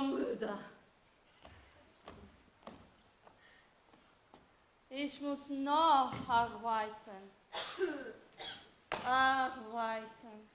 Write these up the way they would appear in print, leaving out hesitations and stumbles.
müde. Ich muss noch arbeiten. Arbeiten.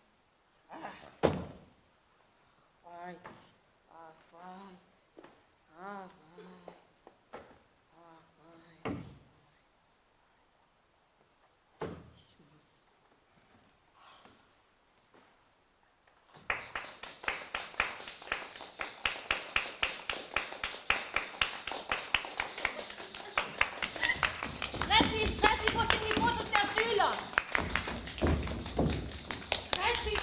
Stressi, wo sind die Fotos der Schüler? Stressi,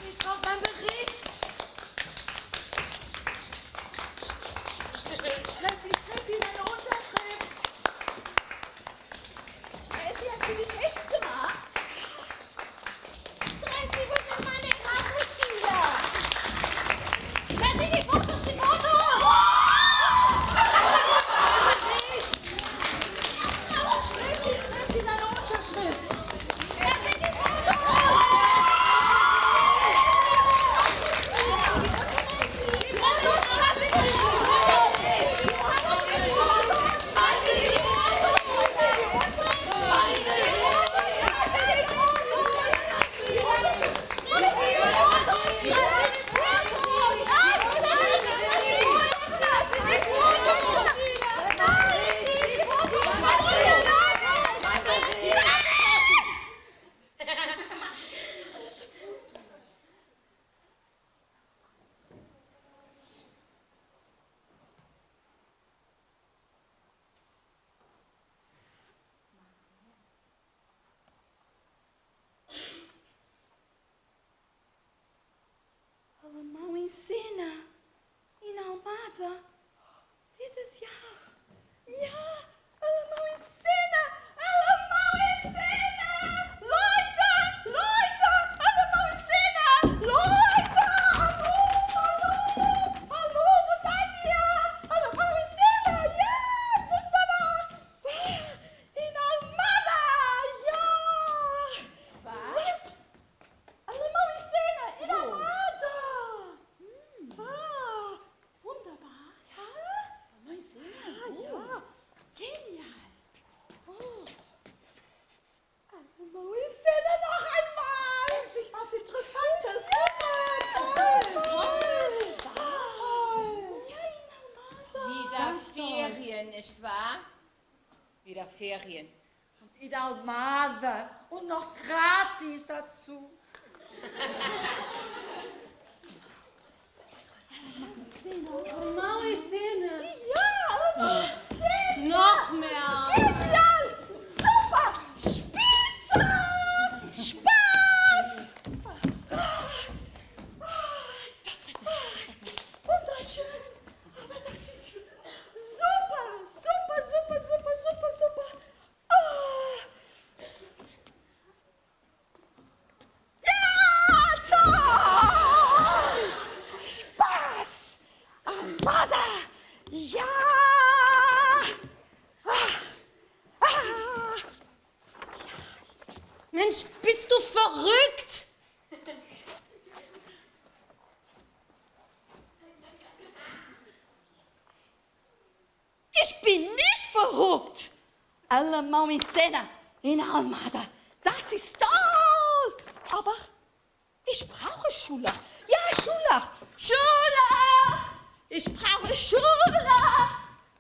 ich brauche meinen Bericht. Stressi, deine Unterschrift. Stressi, hast du die Tests gemacht? Stressi, wo sind meine Krankenschüler? Stressi, die Fotos! Stressi, deine Unterschrift. Alemão em Cena, in Almada, dieses Jahr. Ja, Alemão em Cena, Alemão em Cena! Leute, Alemão em Cena! Leute, hallo, wo seid ihr? Alemão em Cena, ja, wunderbar! In Almada, ja! Was? Alemão em Cena, in Almada! Wunderbar. Ja? Mein Cena. Ja. Genial. Oh. Alemão in Cena noch einmal. Endlich was Interessantes. Ja. Toll. Ja, in Almada. Wieder Ferien, nicht wahr? Wieder Ferien. Und in Almada. Und noch gratis dazu. Alemão in Cena. Ja, Alemão in Cena. Noch mehr. Genial. Super. Spitze. Spaß. Wunderschön. Aber das ist super. Ja, toll. Spaß. Armada. Ja. Mensch, bist du verrückt? Ich bin nicht verrückt. Alemão in Cena, in Almada. Das ist toll. Aber ich brauche Schüler. Ja, Schüler. Schüler. Ich brauche Schüler.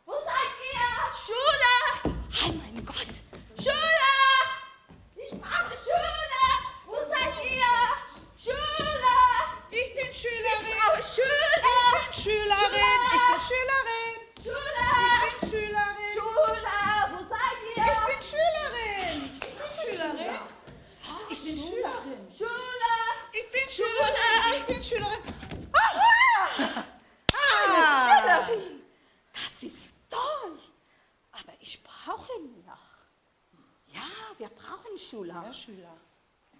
Wo seid ihr? Schüler. Oh mein Gott. Schüler. Ich brauche Schüler. Wo seid ihr? Schüler. Ich bin Schülerin. Ich brauche Schüler. Ich bin Schülerin. Ich bin Schülerin. Schüler. Ich bin Schülerin. Schüler. Wo seid ihr? Ich bin Schülerin. Ich bin Schülerin. Ich bin Schülerin. Schüler. Ich bin Schülerin. Ich bin Schülerin. Eine Schülerin. Das ist toll. Aber ich brauche noch. Ja, wir brauchen Schüler. Ja, Schüler.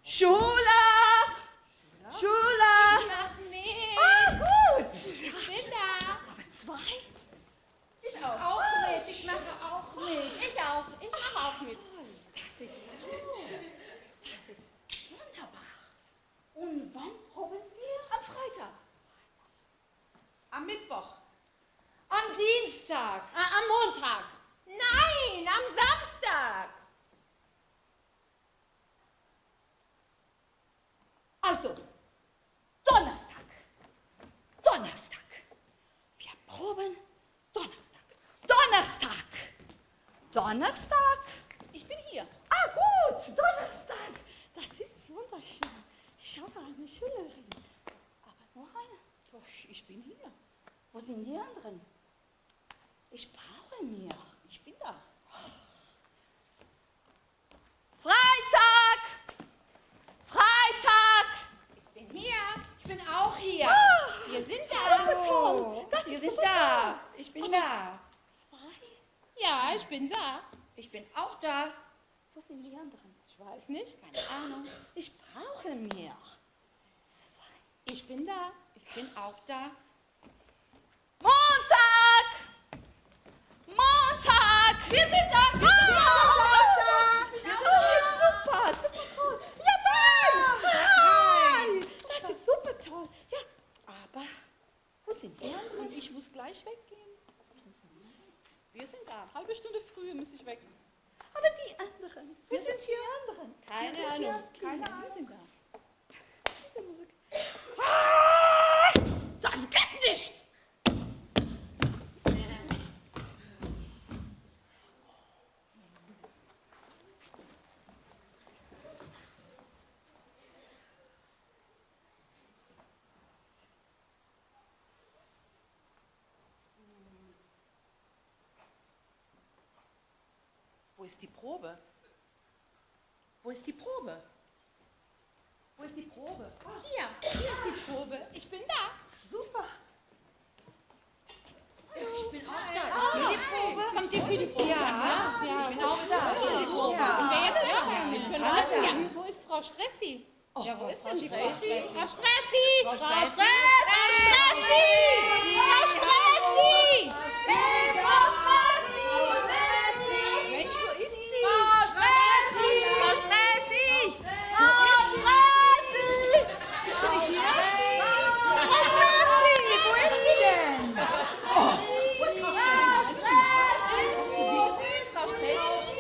Schüler. Schüler. Mach mit. Ah, gut. Ich bin da. Aber zwei? Ich auch mit. Ich mache auch mit. Ich auch. Ich mache auch mit. Das ist wunderbar. Und wann proben wir? Am Freitag. Am Mittwoch. Dienstag. Am Montag. Nein, am Samstag. Also, Donnerstag. Donnerstag. Wir proben Donnerstag. Donnerstag. Donnerstag. Ich bin hier. Ah, gut, Donnerstag. Das ist wunderschön. Ich habe eine Schülerin. Aber nur eine. Doch, ich bin hier. Wo sind die anderen? Ich brauche mehr. Ich bin da. Freitag! Freitag! Ich bin hier. Ich bin auch hier. Wir sind da. Super toll. Das Wir ist sind super da. toll. Ich bin da. Zwei? Ja, ich bin da. Ich bin auch da. Wo sind die anderen? Ich weiß nicht. Keine Ahnung. Ich brauche mehr. Ich bin da. Ich bin auch da. Montag! Montag! Wir sind da! Wir sind super, super toll. Ja, drei! Das ist super toll. Ja, aber wo sind die anderen? Und ich muss gleich weggehen. Wir sind da. Halbe Stunde früher muss ich weg. Aber die anderen? Wo Wir sind die hier. anderen? Keine Wir sind Ahnung. hier. Keine Ahnung. Wir sind da. Diese Musik. Ah, das geht nicht! Wo ist die Probe? Wo ist die Probe? Wo ist die Probe? Ah, Hier ist die Probe. Ich bin da. super. Ich bin auch da. Ist hier die Probe? Kommt ihr für die Probe? Ja, ich bin auch da. Ist die Probe? Sind wir jetzt da? Ich bin auch da. Ja. Wo ist Frau Stressi? Oh, Ja, wo ist denn die Frau Stressi? Stressi? Frau Stressi! Frau Stressi! Stressi! Frau Stressi! Mensch, wo ist sie? Frau Stressi! Frau Stressi! Frau Stressi! Bist du nicht hier? Frau Stressi, wo ist sie denn? Wo ist Frau Stressi? Habt ihr die gesehen? Frau Stressi?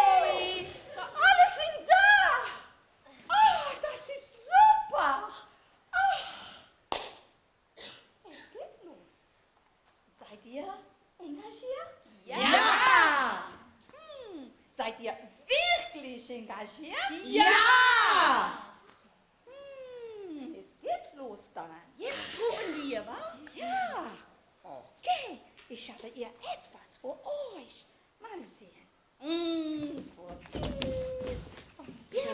Alle sind da! Oh, das ist super! Oh. Es geht los. Seid ihr engagiert? Ja! Seid ihr wirklich engagiert? Ja! Es geht los dann. Jetzt proben wir, wa? Ja. Okay, ich habe ihr etwas für euch. Mal sehen. Für dies. Ja,